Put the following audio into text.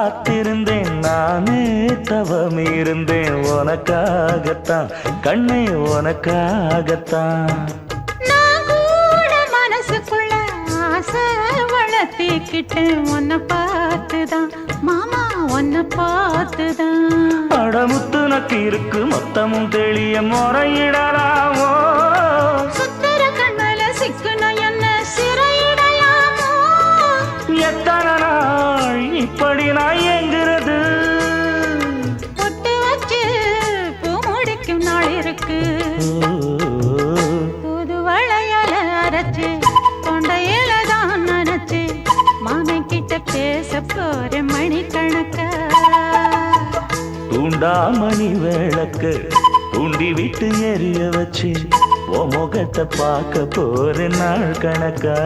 காத்திருந்தேன் நானே தவம் இருந்தேன் உனக்காகத்தான் கண்ணே உனக்காகத்தான் நான் கூட மனசுக்குள்ள ஆசை வளர்த்திக்கிட்டேன் உன்னை பார்த்துதான் மாமா உன்னை பார்த்துதான் அடமுத்து நக்கு இருக்கு மொத்தமும் தெளிய முறையிடலாமோ சுத்தர கண்மல சிக்கன என்ன சிறையிடையாமோ எத்தனை நாள் இப்படி நான் எங்கிறது பொட்டு வச்சு பூ முடிக்கும் நாள் இருக்கு புது வளையல அரைச்சு தொண்டையில தான் நினைச்சு மாமன் கிட்ட பேச போற மணிக்கணக்கா தூண்டாமணி விளக்கு தூண்டி விட்டு எரிய வச்சு உன் முகத்தை பார்க்க போற நாள் கணக்கா